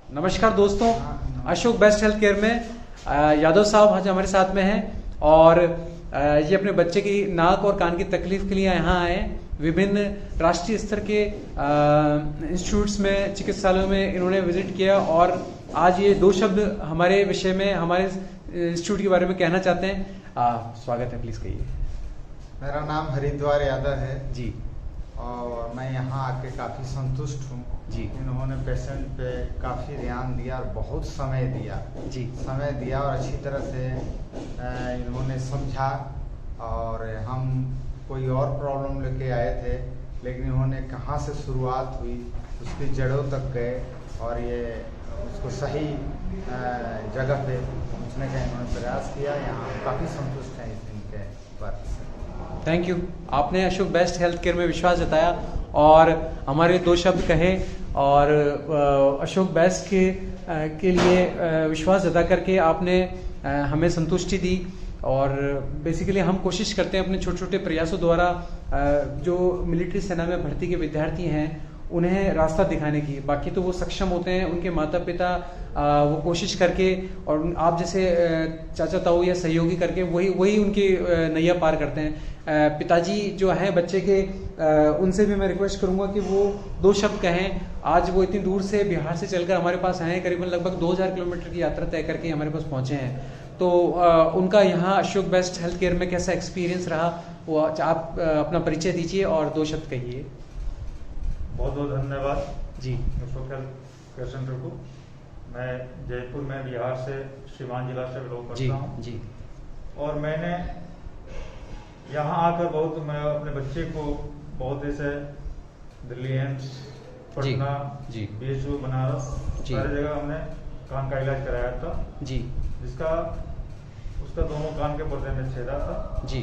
नमस्कार दोस्तों, Ashok best health care में यादव साहब आज हमारे साथ में हैं और ये अपने बच्चे की नाक और कान की तकलीफ के लिए यहाँ आए हैं। विभिन्न राष्ट्रीय स्तर के इंस्टीट्यूट्स में, चिकित्सालयों में इन्होंने विजिट किया और आज ये दो शब्द हमारे विषय में, हमारे इंस्टीट्यूट के बारे में कहना चाहते हैं। स्वागत है, प्लीज कहिए। मेरा नाम हरिद्वार यादव है जी और मैं यहाँ आके काफ़ी संतुष्ट हूँ जी। इन्होंने पेशेंट पे काफ़ी ध्यान दिया और बहुत समय दिया और अच्छी तरह से इन्होंने समझा। और हम कोई और प्रॉब्लम लेके आए थे, लेकिन इन्होंने कहाँ से शुरुआत हुई उसकी जड़ों तक गए और ये उसको सही जगह पे पहुँचने का इन्होंने प्रयास किया। यहाँ काफ़ी संतुष्ट हैं इनके वर्क से। Thank you. आपने अशोक बेस्ट हेल्थ केयर में विश्वास जताया और हमारे दो शब्द कहे और अशोक बेस्ट के लिए विश्वास जता करके आपने हमें संतुष्टि दी। और बेसिकली हम कोशिश करते हैं अपने छोटे छोटे प्रयासों द्वारा जो मिलिट्री सेना में भर्ती के विद्यार्थी हैं उन्हें रास्ता दिखाने की। बाकी तो वो सक्षम होते हैं, उनके माता पिता वो कोशिश करके और आप जैसे चाचा ताऊ या सहयोगी करके वही उनकी नैया पार करते हैं। पिताजी जो हैं बच्चे के, उनसे भी मैं रिक्वेस्ट करूंगा कि वो दो शब्द कहें। आज वो इतनी दूर से बिहार से चलकर हमारे पास आए हैं, करीबन लगभग 2000 किलोमीटर की यात्रा तय करके हमारे पास पहुंचे हैं। तो उनका यहाँ अशोक बेस्ट हेल्थ केयर में कैसा एक्सपीरियंस रहा, वो आप अपना परिचय दीजिए और दो शब्द कहिए। बहुत बहुत धन्यवाद जी। अशोक हेल्थ केयर सेंटर को। मैं जयपुर में बिहार से सिवान जिला से बिलोंग करता हूँ जी। और मैंने यहाँ आकर मैं अपने बच्चे को बहुत ऐसे दिल्ली एम्स, पटना, BHU, बनारस, सारी जगह हमने कान का इलाज कराया था जी, जिसका उसका दोनों कान के पर्दे में छेदा था जी।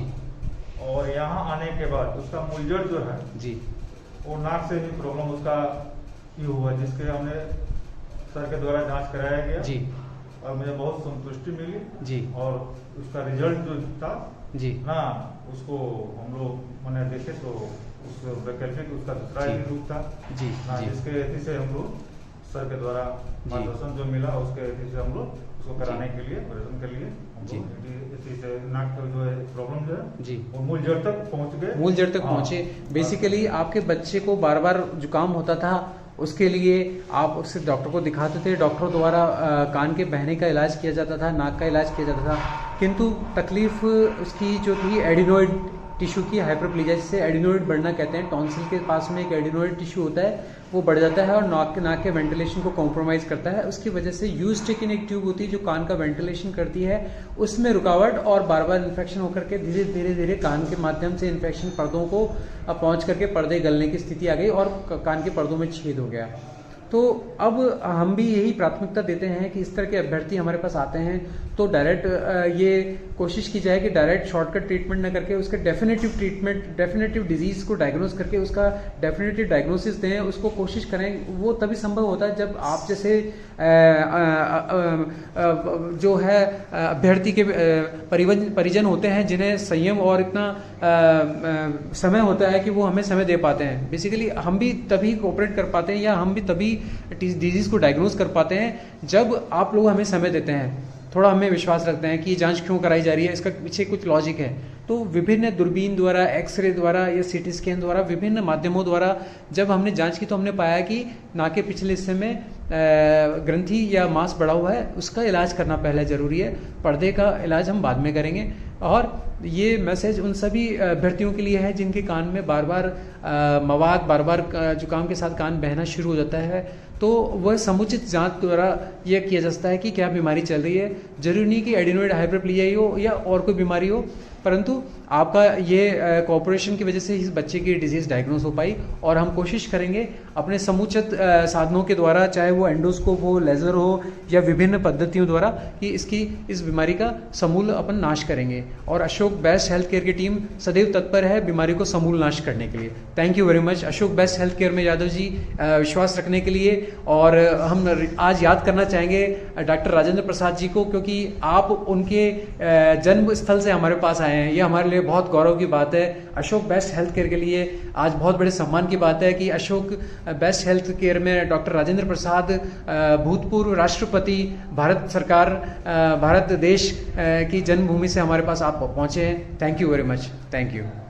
और यहाँ आने के बाद उसका मूलजड़ जो है जी, वो नाक से ही प्रॉब्लम उसका ये हुआ, जिसके हमने सर के द्वारा जांच कराया गया जी और मुझे बहुत संतुष्टि मिली जी। और उसका रिजल्ट जो था जी ना, उसको हम लोग मैंने देखे तो उस वैकल्पिक उसका दूसरा ही रूप था जी ना, जी। जिसके एथी से हम लोग सर के द्वारा मार्गदर्शन जो मिला उसके एथी से हम लोग उसको कराने के लिए, ऑपरेशन के लिए हम लोग एथी से नाक का जो है प्रॉब्लम जो है जी वो मूल जड़ तक पहुंच गए। मूल जड़ तक पहुंचे। बेसिकली आपके बच्चे को बार बार जुकाम होता था, उसके लिए आप उससे डॉक्टर को दिखाते थे। डॉक्टर द्वारा कान के बहने का इलाज किया जाता था, नाक का इलाज किया जाता था, किंतु तकलीफ उसकी जो थी एडिनोइड टिश्यू की हाइपरप्लेजिया, जिसे एडिनोइड बढ़ना कहते हैं। टॉन्सिल के पास में एक एडिनोइड टिश्यू होता है, वो बढ़ जाता है और नाक के वेंटिलेशन को कॉम्प्रोमाइज करता है। उसकी वजह से यूस्टिकिन एक ट्यूब होती है जो कान का वेंटिलेशन करती है, उसमें रुकावट और बार बार इन्फेक्शन होकर के धीरे धीरे कान के माध्यम से इन्फेक्शन पर्दों को पहुंच करके पर्दे गलने की स्थिति आ गई और कान के पर्दों में छेद हो गया। तो अब हम भी यही प्राथमिकता देते हैं कि इस तरह के अभ्यर्थी हमारे पास आते हैं तो डायरेक्ट ये कोशिश की जाए कि डायरेक्ट शॉर्टकट ट्रीटमेंट न करके उसके डेफिनेटिव ट्रीटमेंट, डेफिनेटिव डिजीज को डायग्नोस करके उसका डेफिनेटिव डायग्नोसिस दें, उसको कोशिश करें। वो तभी संभव होता है जब आप जैसे जो है अभ्यर्थी के परिजन होते हैं जिन्हें संयम और इतना समय होता है कि वो हमें समय दे पाते हैं। बेसिकली हम भी तभी कोऑपरेट कर पाते हैं या हम भी तभी डिजीज को डायग्नोस कर पाते हैं जब आप लोग हमें समय देते हैं, थोड़ा हमें विश्वास रखते हैं कि ये जांच क्यों कराई जा रही है, इसका पीछे कुछ लॉजिक है। तो विभिन्न दूरबीन द्वारा, एक्सरे द्वारा या सीटी स्कैन द्वारा, विभिन्न माध्यमों द्वारा जब हमने जांच की तो हमने पाया कि नाक के पिछले हिस्से में ग्रंथि या मांस बढ़ा हुआ है, उसका इलाज करना पहले जरूरी है। पर्दे का इलाज हम बाद में करेंगे। और ये मैसेज उन सभी अभ्यर्थियों के लिए है जिनके कान में बार बार जुकाम के साथ कान बहना शुरू हो जाता है, तो वह समुचित जांच द्वारा यह किया जा सकता है कि क्या बीमारी चल रही है। जरूरी नहीं कि एडिनोइड हाइपरप्लेजिया ही हो या और कोई बीमारी हो, परंतु आपका ये कोऑपरेशन की वजह से इस बच्चे की डिजीज डायग्नोस हो पाई। और हम कोशिश करेंगे अपने समुचित साधनों के द्वारा, चाहे वो एंडोस्कोप हो, लेजर हो या विभिन्न पद्धतियों द्वारा, कि इस बीमारी का समूल अपन नाश करेंगे। और अशोक बेस्ट हेल्थ केयर की टीम सदैव तत्पर है बीमारी को समूल नाश करने के लिए। Thank you very much Ashok best health care में यादव जी विश्वास रखने के लिए। और हम आज याद करना चाहेंगे डॉक्टर राजेंद्र प्रसाद जी को, क्योंकि आप उनके जन्म स्थल से हमारे पास आए हैं। ये हमारे लिए लिए बहुत गौरव की बात है। अशोक बेस्ट हेल्थ केयर के लिए आज बहुत बड़े सम्मान की बात है कि अशोक बेस्ट हेल्थ केयर में डॉक्टर राजेंद्र प्रसाद, भूतपूर्व राष्ट्रपति, भारत सरकार, भारत देश की जन्मभूमि से हमारे पास आप पहुंचे हैं। Thank you very much. Thank you.